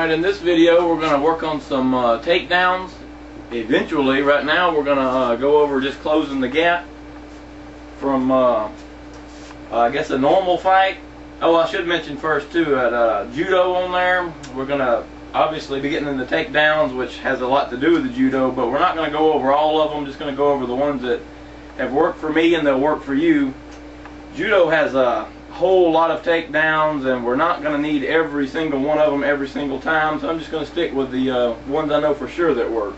Alright, in this video we're going to work on some takedowns. Eventually, right now we're going to go over just closing the gap from I guess a normal fight. Oh, I should mention first too, at judo on there, we're going to obviously be getting into takedowns, which has a lot to do with the judo, but we're not going to go over all of them, just going to go over the ones that have worked for me and they'll work for you. Judo has a whole lot of takedowns, and we're not going to need every single one of them every single time, so I'm just going to stick with the ones I know for sure that work.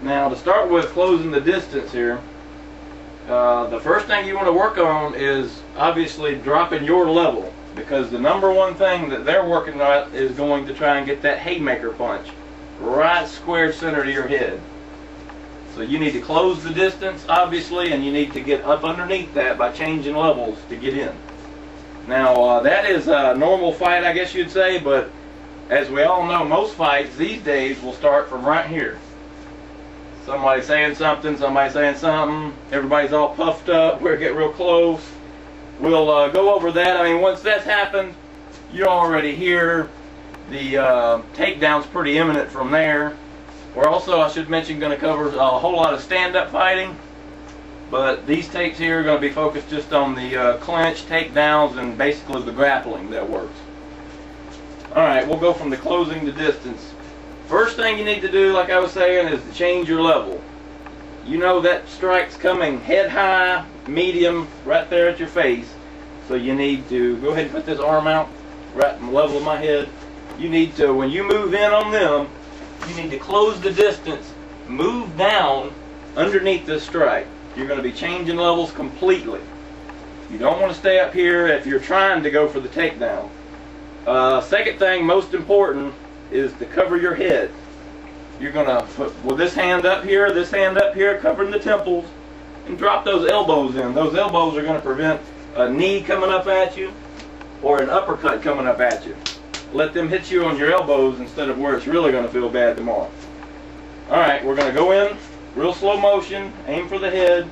Now, to start with closing the distance here, the first thing you want to work on is obviously dropping your level, because the number one thing that they're working on is going to try and get that haymaker punch right square center to your head. So you need to close the distance, obviously, and you need to get up underneath that by changing levels to get in. Now, that is a normal fight, I guess you'd say, but as we all know, most fights these days will start from right here. Somebody saying something, everybody's all puffed up, we'll get real close. We'll go over that. I mean, once that's happened, you're already here. The takedown's pretty imminent from there. We're also, I should mention, going to cover a whole lot of stand-up fighting. But these takes here are going to be focused just on the clinch, takedowns, and basically the grappling that works. Alright, we'll go from the closing to distance. First thing you need to do, like I was saying, is to change your level. You know that strike's coming head high, medium, right there at your face. So you need to go ahead and put this arm out right in the level of my head. You need to, when you move in on them, you need to close the distance, move down underneath this strike. You're going to be changing levels completely. You don't want to stay up here if you're trying to go for the takedown. Second thing, most important, is to cover your head. You're going to put with this hand up here, covering the temples, and drop those elbows in. Those elbows are going to prevent a knee coming up at you or an uppercut coming up at you. Let them hit you on your elbows instead of where it's really going to feel bad tomorrow. Alright, we're going to go in real slow motion, aim for the head,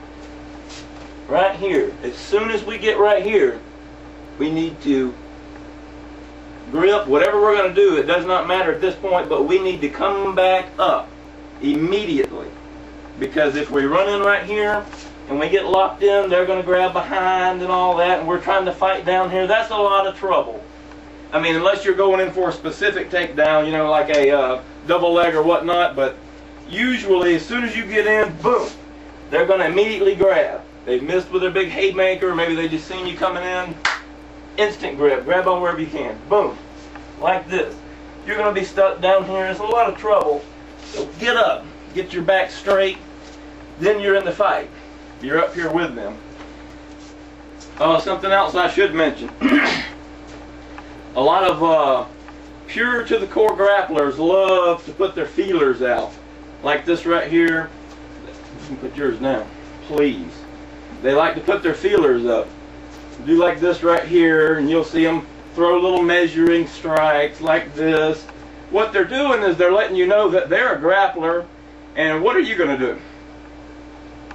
right here. As soon as we get right here, we need to grip, whatever we're going to do, it does not matter at this point, but we need to come back up immediately. Because if we run in right here and we get locked in, they're going to grab behind and all that, and we're trying to fight down here, that's a lot of trouble. I mean, unless you're going in for a specific takedown, you know, like a double leg or whatnot, but usually, as soon as you get in, boom, they're going to immediately grab. They've missed with their big haymaker, maybe they just seen you coming in. Instant grip, grab on wherever you can. Boom, like this. You're going to be stuck down here. It's a lot of trouble. So get up, get your back straight, then you're in the fight. You're up here with them. Something else I should mention. A lot of pure to the core grapplers love to put their feelers out. Like this right here. You can put yours down, please. They like to put their feelers up. Do like this right here, and you'll see them throw little measuring strikes like this. What they're doing is they're letting you know that they're a grappler, and what are you going to do?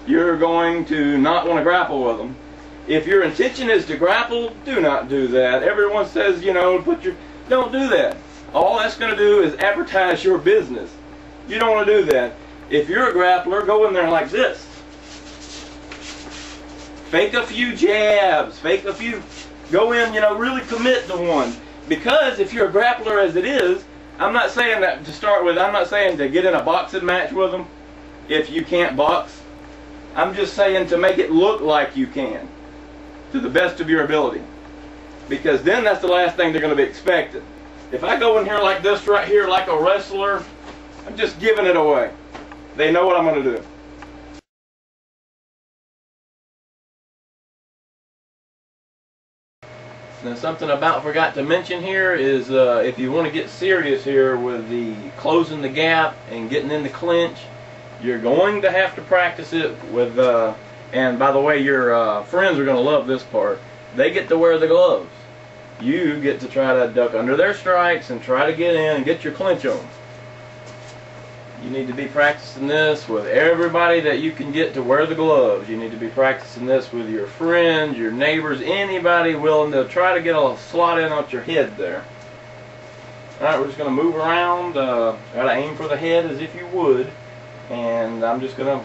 You're going to not want to grapple with them. If your intention is to grapple, do not do that. Everyone says, you know, don't do that. All that's going to do is advertise your business. You don't want to do that. If you're a grappler, go in there like this. Fake a few jabs, go in, you know, really commit to one. Because if you're a grappler as it is, I'm not saying that to start with, I'm not saying to get in a boxing match with them if you can't box. I'm just saying to make it look like you can, to the best of your ability. Because then that's the last thing they're going to be expecting. If I go in here like this right here, like a wrestler, I'm just giving it away. They know what I'm going to do. Now, something I forgot to mention here is if you want to get serious here with the closing the gap and getting in the clinch, you're going to have to practice it with, and by the way, your friends are going to love this part. They get to wear the gloves. You get to try to duck under their strikes and try to get in and get your clinch on. You need to be practicing this with everybody that you can get to wear the gloves. You need to be practicing this with your friends, your neighbors, anybody willing to try to get a slot in on your head there. Alright, we're just going to move around. Gotta aim for the head as if you would. And I'm just going to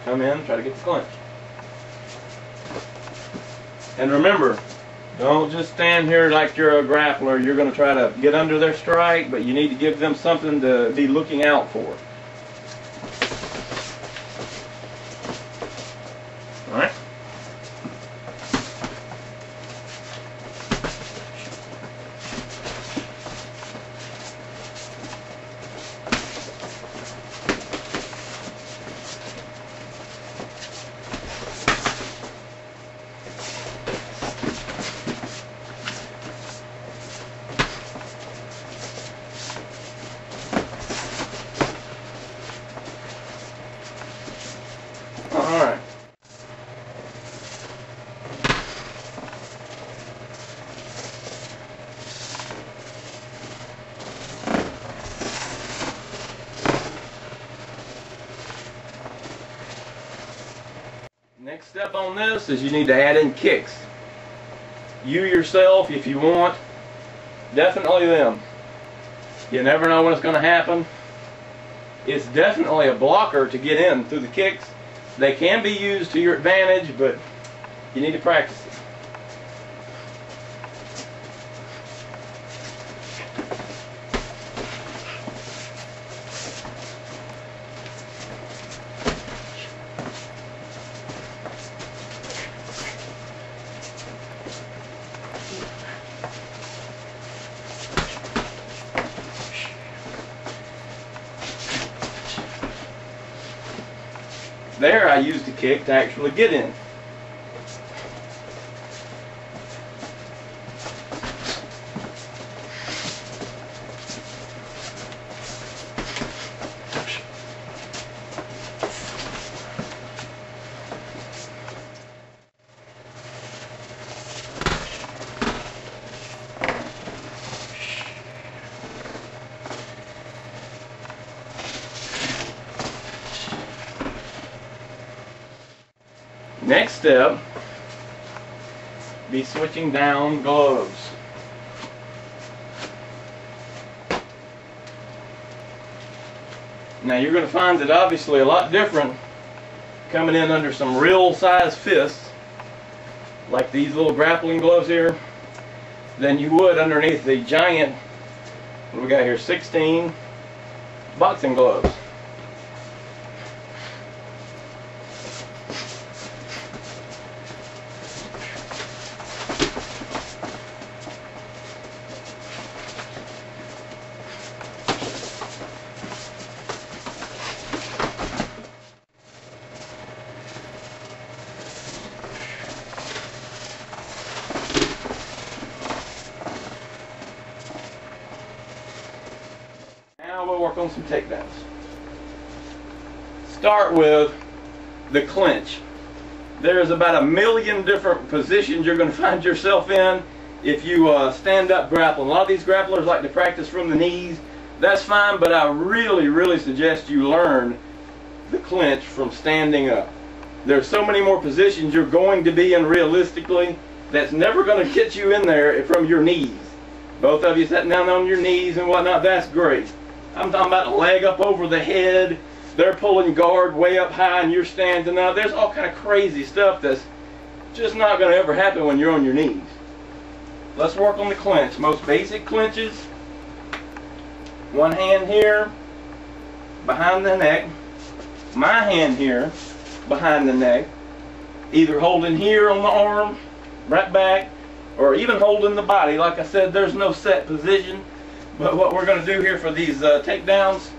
come in and try to get the clinch. And remember, don't just stand here like you're a grappler. You're going to try to get under their strike, but you need to give them something to be looking out for. Alright? Alright. Next step on this is you need to add in kicks. You yourself, if you want, definitely them. You never know when it's going to happen. It's definitely a blocker to get in through the kicks. They can be used to your advantage, but you need to practice it. There I used the kick to actually get in. Next step, be switching down gloves. Now you're going to find it obviously a lot different coming in under some real size fists, like these little grappling gloves here, than you would underneath the giant, what do we got here, 16 boxing gloves. Now we'll work on some takedowns. Start with the clinch. There's about 1,000,000 different positions you're going to find yourself in if you stand up grappling. A lot of these grapplers like to practice from the knees. That's fine, but I really suggest you learn the clinch from standing up. There's so many more positions you're going to be in realistically that's never going to get you in there from your knees. Both of you sitting down on your knees and whatnot, that's great. I'm talking about a leg up over the head, they're pulling guard way up high and you're standing up. There's all kind of crazy stuff that's just not going to ever happen when you're on your knees. Let's work on the clinch. Most basic clinches, one hand here behind the neck, my hand here behind the neck, either holding here on the arm, right back, or even holding the body. Like I said, there's no set position. But what we're going to do here for these takedowns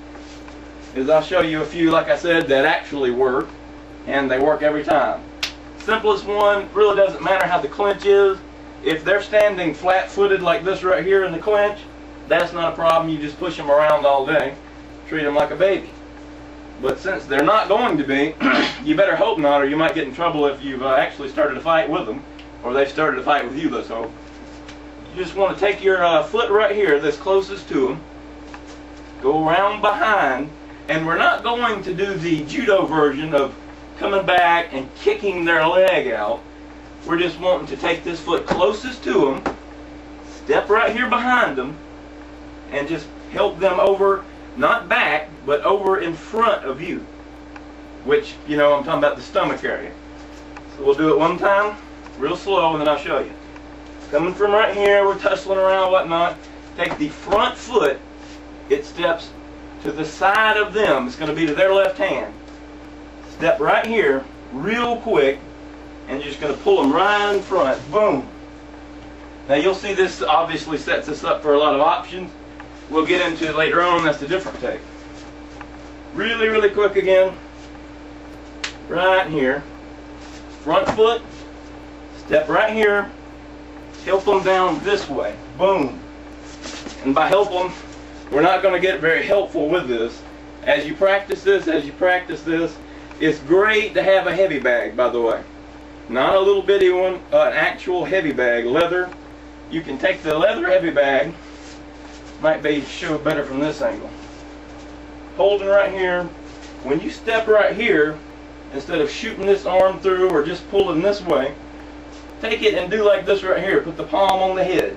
is I'll show you a few, like I said, that actually work, and they work every time. Simplest one, really doesn't matter how the clinch is. If they're standing flat-footed like this right here in the clinch, that's not a problem. You just push them around all day, treat them like a baby. But since they're not going to be, you better hope not, or you might get in trouble if you've actually started a fight with them, or they've started a fight with you, let's hope. You just want to take your foot right here that's closest to them, go around behind, and we're not going to do the judo version of coming back and kicking their leg out. We're just wanting to take this foot closest to them, step right here behind them, and just help them over, not back, but over in front of you. Which, you know, I'm talking about the stomach area. So we'll do it one time, real slow, and then I'll show you. Coming from right here, we're tussling around, whatnot. Take the front foot, it steps to the side of them. It's going to be to their left hand. Step right here, real quick, and you're just going to pull them right in front. Boom. Now you'll see this obviously sets us up for a lot of options. We'll get into it later on. That's a different take. Really, really quick again. Right here. Front foot. Step right here. Help them down this way. Boom. And by help them, we're not going to get very helpful with this. As you practice this, it's great to have a heavy bag, by the way. Not a little bitty one, an actual heavy bag, leather. You can take the leather heavy bag, might be show better from this angle. Holding right here, when you step right here, instead of shooting this arm through or just pulling this way, take it and do like this right here. Put the palm on the head.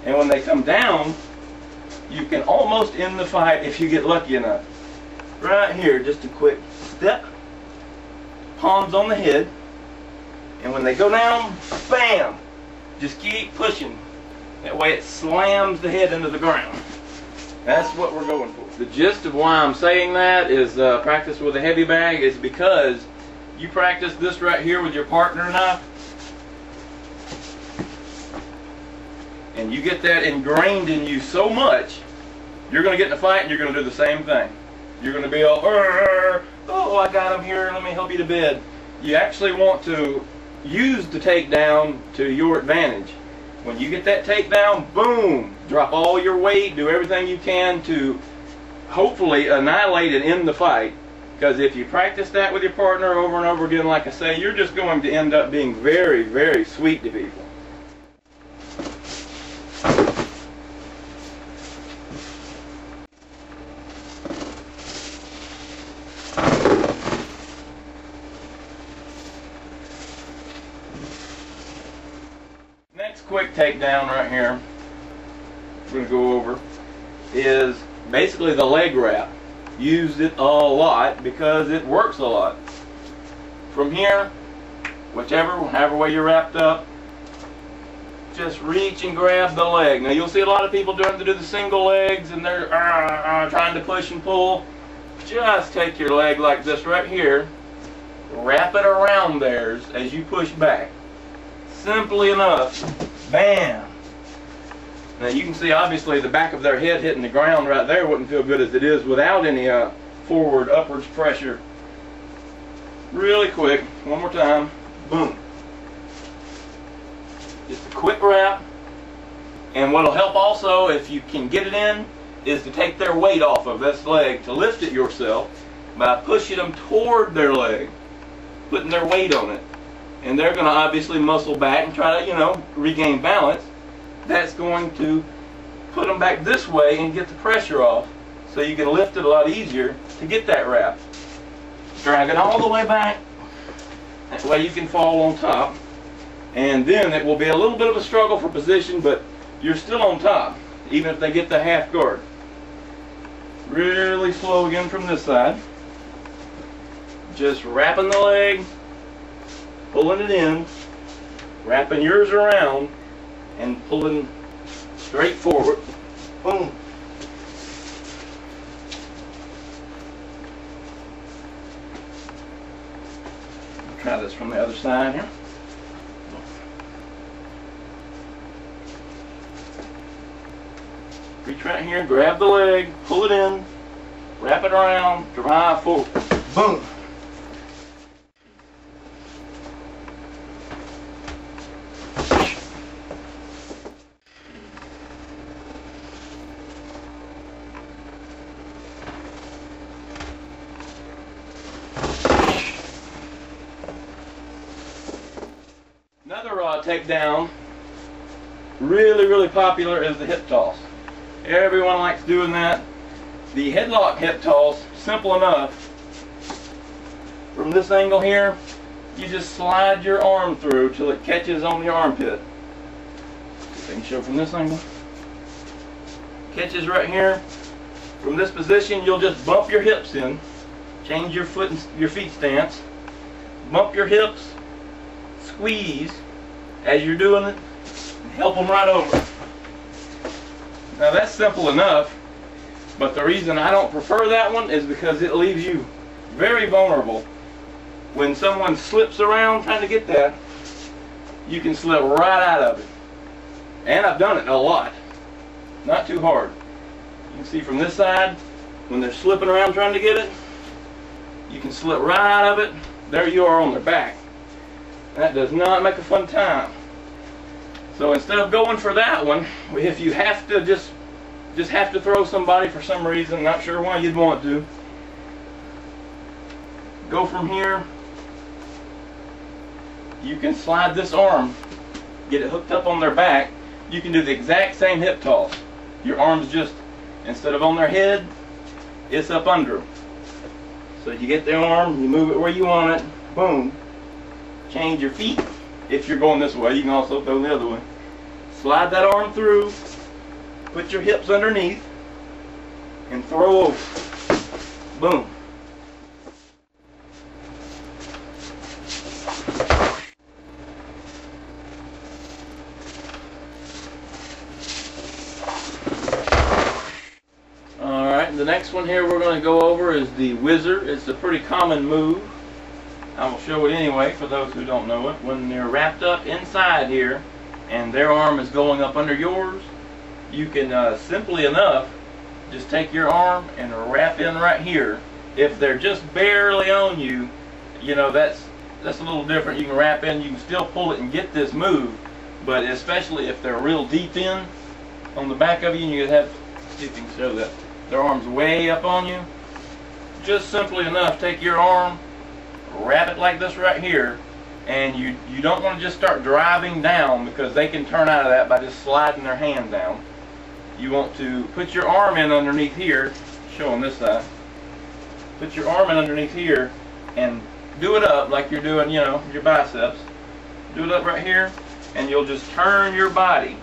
And when they come down, you can almost end the fight if you get lucky enough. Right here, just a quick step. Palms on the head. And when they go down, bam! Just keep pushing. That way it slams the head into the ground. That's what we're going for. The gist of why I'm saying that is practice with a heavy bag is because you practice this right here with your partner enough, and you get that ingrained in you so much, you're going to get in a fight and you're going to do the same thing. You're going to be all, oh, I got him here, let me help you to bed. You actually want to use the takedown to your advantage. When you get that takedown, boom, drop all your weight, do everything you can to hopefully annihilate it in the fight. Because if you practice that with your partner over and over again, like I say, you're just going to end up being very, very sweet to people. Next quick takedown right here, we're going to go over, is basically the leg wrap. Used it a lot because it works a lot. From here, however way you're wrapped up, just reach and grab the leg. Now you'll see a lot of people doing to do the single legs and they're trying to push and pull. Just take your leg like this right here, wrap it around theirs as you push back. Simply enough. Bam! Now you can see obviously the back of their head hitting the ground right there wouldn't feel good as it is without any forward upwards pressure. Really quick, one more time. Boom. Just a quick wrap. And what'll help also, if you can get it in, is to take their weight off of this leg, to lift it yourself by pushing them toward their leg, putting their weight on it. And they're going to obviously muscle back and try to, you know, regain balance. That's going to put them back this way and get the pressure off, so you can lift it a lot easier to get that wrap. Drag it all the way back. That way you can fall on top. And then it will be a little bit of a struggle for position, but you're still on top, even if they get the half guard. Really slow again from this side. Just wrapping the leg, pulling it in, wrapping yours around, and pulling straight forward. Boom. Try this from the other side here. Reach right here, grab the leg, pull it in, wrap it around, drive forward. Boom. Another takedown, really popular, is the hip toss. Everyone likes doing that. The headlock hip toss, simple enough. From this angle here, you just slide your arm through till it catches on the armpit. See if I can show from this angle. Catches right here. From this position, you'll just bump your hips in. Change your feet stance. Bump your hips. Squeeze as you're doing it. And help them right over. Now that's simple enough, but the reason I don't prefer that one is because it leaves you very vulnerable. When someone slips around trying to get that, you can slip right out of it. And I've done it a lot. Not too hard. You can see from this side, when they're slipping around trying to get it, you can slip right out of it. There you are on their back. That does not make a fun time. So instead of going for that one, if you have to just have to throw somebody for some reason, not sure why you'd want to, go from here. You can slide this arm, get it hooked up on their back. You can do the exact same hip toss. Your arm's just, instead of on their head, it's up under them. So you get their arm, you move it where you want it, boom. Change your feet. If you're going this way, you can also go the other way. Slide that arm through, put your hips underneath, and throw over. Boom. Alright, the next one here we're going to go over is the whizzer. It's a pretty common move. I will show it anyway for those who don't know it. When they're wrapped up inside here and their arm is going up under yours, you can simply enough just take your arm and wrap in right here. If they're just barely on you, you know, that's a little different. You can wrap in, you can still pull it and get this move, but especially if they're real deep in on the back of you, and you have, see if you can show that, their arm's way up on you, just simply enough take your arm, wrap it like this right here, and you don't want to just start driving down, because they can turn out of that by just sliding their hand down. You want to put your arm in underneath here, show on this side, put your arm in underneath here and do it up like you're doing, you know, your biceps. Do it up right here, and you'll just turn your body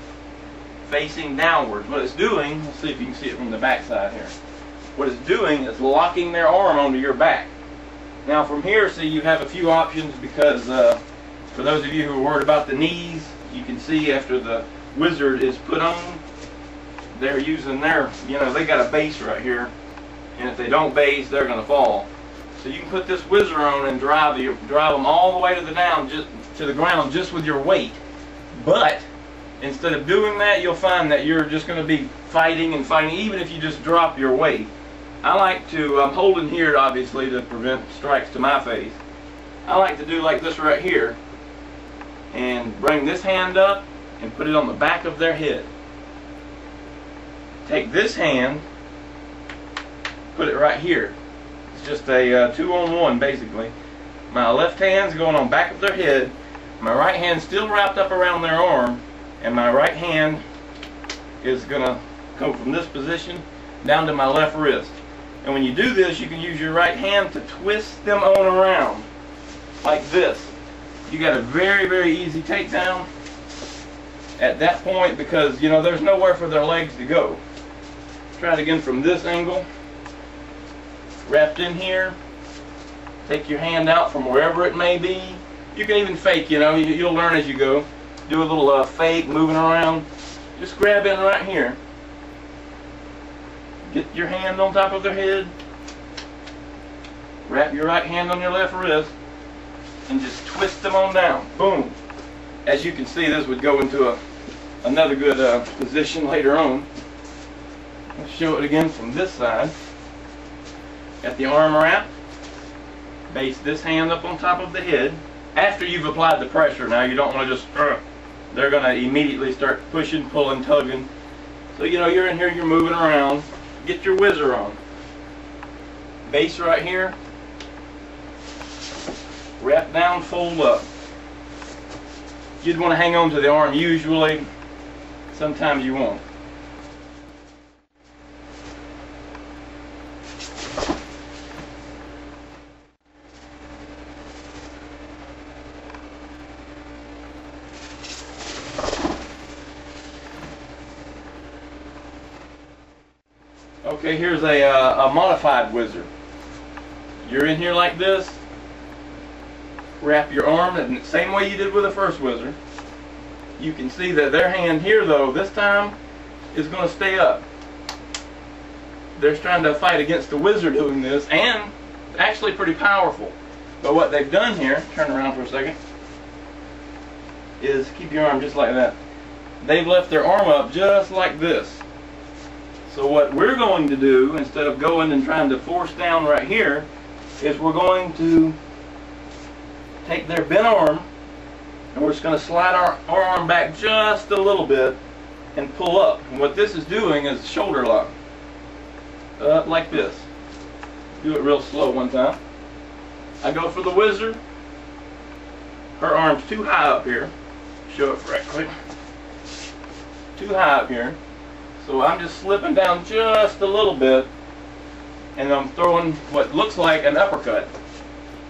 facing downwards. What it's doing, let's see if you can see it from the back side here. What it's doing is locking their arm onto your back. Now from here, see, you have a few options, because for those of you who are worried about the knees, you can see after the wizard is put on, they're using their, you know, they got a base right here, and if they don't base, they're going to fall. So you can put this whizzer on and drive them all the way to the ground just with your weight. But instead of doing that, you'll find that you're just going to be fighting and fighting, even if you just drop your weight. I like to, I'm holding here obviously to prevent strikes to my face. I like to do like this right here and bring this hand up and put it on the back of their head. Take this hand, put it right here. It's just a 2-on-1 basically. My left hand's going on back of their head, my right hand's still wrapped up around their arm, and my right hand is going to come from this position down to my left wrist. And when you do this, you can use your right hand to twist them on around like this. You got a very, very easy takedown at that point, because, you know, there's nowhere for their legs to go. Try it again from this angle. Wrapped in here. Take your hand out from wherever it may be. You can even fake, you know, you'll learn as you go. Do a little fake, moving around. Just grab in right here. Get your hand on top of their head. Wrap your right hand on your left wrist. And just twist them on down. Boom. As you can see, this would go into another good position later on. Let's show it again from this side. Got the arm wrap. Base this hand up on top of the head. After you've applied the pressure, now you don't want to just, they're going to immediately start pushing, pulling, tugging. So, you know, you're in here, you're moving around. Get your whizzer on. Base right here. Wrap down, fold up. You'd want to hang on to the arm usually. Sometimes you won't. Okay, here's a modified whizzer. You're in here like this. Wrap your arm the same way you did with the first whizzer. You can see that their hand here, though, this time is going to stay up. They're trying to fight against the whizzer doing this, and actually pretty powerful. But what they've done here, turn around for a second, is keep your arm just like that. They've left their arm up just like this. So what we're going to do, instead of going and trying to force down right here, is we're going to take their bent arm, and we're just going to slide our arm back just a little bit and pull up. And what this is doing is shoulder lock. Like this. Do it real slow one time. I go for the whizzer. Her arm's too high up here. Show it correctly. Too high up here. So I'm just slipping down just a little bit, and I'm throwing what looks like an uppercut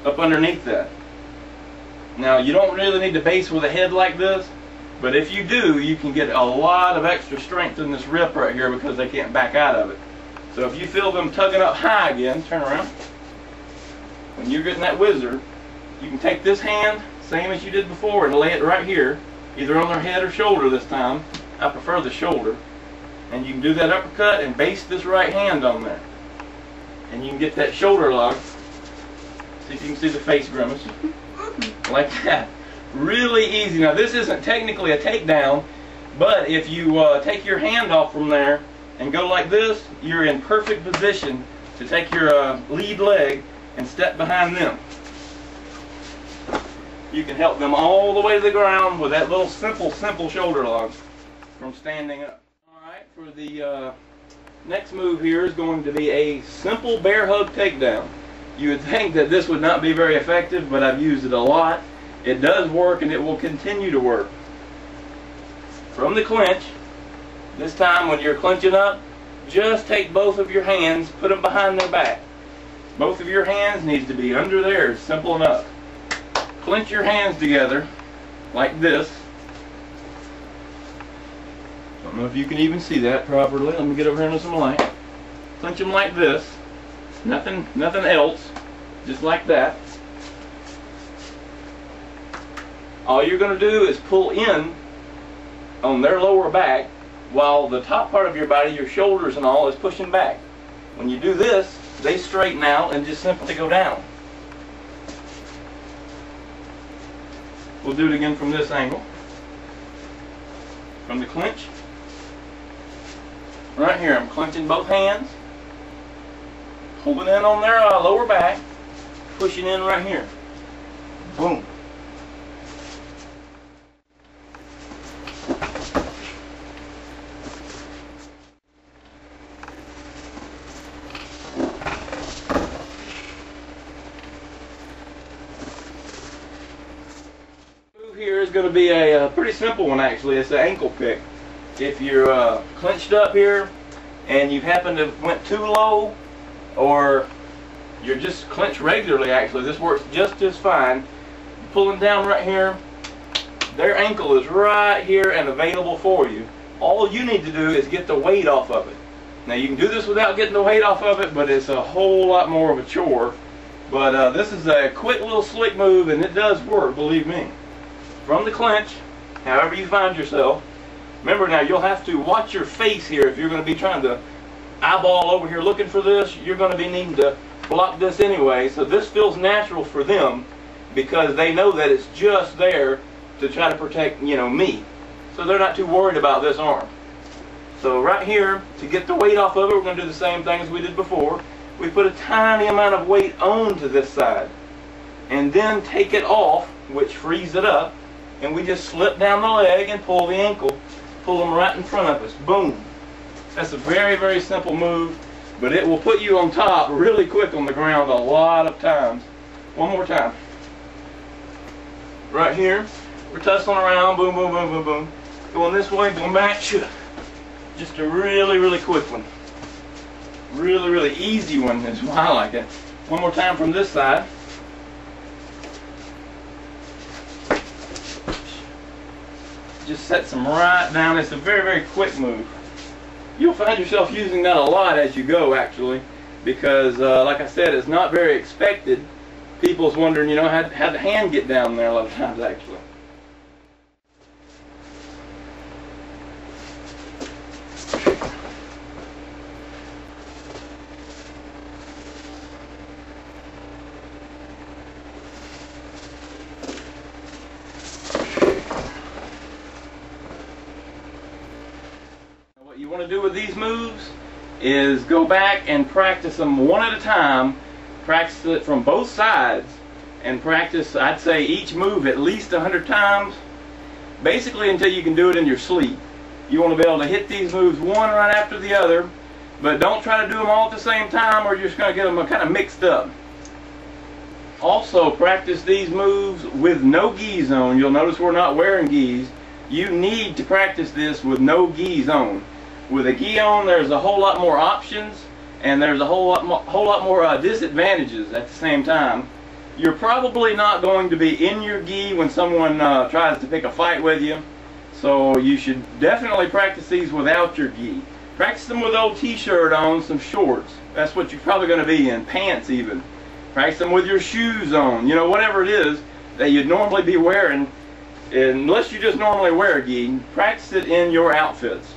up underneath that. Now, you don't really need to base with a head like this, but if you do, you can get a lot of extra strength in this rip right here because they can't back out of it. So if you feel them tugging up high again, turn around. When you're getting that whizzer, you can take this hand, same as you did before, and lay it right here, either on their head or shoulder this time. I prefer the shoulder. And you can do that uppercut and base this right hand on there. And you can get that shoulder lock. See if you can see the face grimace. Like that. Really easy. Now this isn't technically a takedown, but if you take your hand off from there and go like this, you're in perfect position to take your lead leg and step behind them. You can help them all the way to the ground with that little simple shoulder lock from standing up. Alright, for the next move here is going to be a simple bear hug takedown. You would think that this would not be very effective, but I've used it a lot. It does work, and it will continue to work. From the clinch, this time when you're clinching up, just take both of your hands, put them behind their back. Both of your hands needs to be under there. Simple enough. Clench your hands together like this. Don't know if you can even see that properly. Let me get over here into some light. Clench them like this. Nothing else. Just like that. All you're going to do is pull in on their lower back while the top part of your body, your shoulders and all, is pushing back. When you do this, they straighten out and just simply go down. We'll do it again from this angle. From the clinch. Right here, I'm clenching both hands. Holding in on their lower back. Pushing in right here. Boom. Here is going to be a pretty simple one actually. It's an ankle pick. If you're clenched up here and you happen to went too low, or you're just clenched regularly, actually this works just as fine. Pulling down right here, their ankle is right here and available for you. All you need to do is get the weight off of it. Now you can do this without getting the weight off of it, but it's a whole lot more of a chore. But this is a quick little slick move, and it does work, believe me. From the clinch, however you find yourself. Remember now, you'll have to watch your face here if you're going to be trying to eyeball over here looking for this. You're going to be needing to block this anyway, so this feels natural for them because they know that it's just there to try to protect, me. So they're not too worried about this arm. So right here, to get the weight off of it, we're going to do the same thing as we did before. We put a tiny amount of weight onto this side and then take it off, which frees it up. And we just slip down the leg and pull the ankle. Pull them right in front of us. Boom. That's a very simple move, but it will put you on top really quick on the ground a lot of times. One more time. Right here, we're tussling around. Boom, boom, boom, boom, boom. Going this way, going back. Just a really quick one. Really easy one is why I like it. One more time from this side. Just sets them right down. It's a very quick move. you'll find yourself using that a lot as you go, actually, because like I said, it's not very expected. People's wondering, you know, how the hand get down there a lot of times, actually. What you want to do with these moves is go back and practice them one at a time. Practice it from both sides and practice, I'd say, each move at least 100 times, basically until you can do it in your sleep. You want to be able to hit these moves one right after the other, but don't try to do them all at the same time or you're just going to get them kind of mixed up. Also, practice these moves with no gis on. You'll notice we're not wearing gis. You need to practice this with no gis on. With a gi on, there's a whole lot more options, and there's a whole lot more disadvantages at the same time. You're probably not going to be in your gi when someone tries to pick a fight with you, so you should definitely practice these without your gi. Practice them with old t-shirt on, some shorts. That's what you're probably going to be in, pants even. Practice them with your shoes on, you know, whatever it is that you'd normally be wearing. Unless you just normally wear a gi, practice it in your outfits.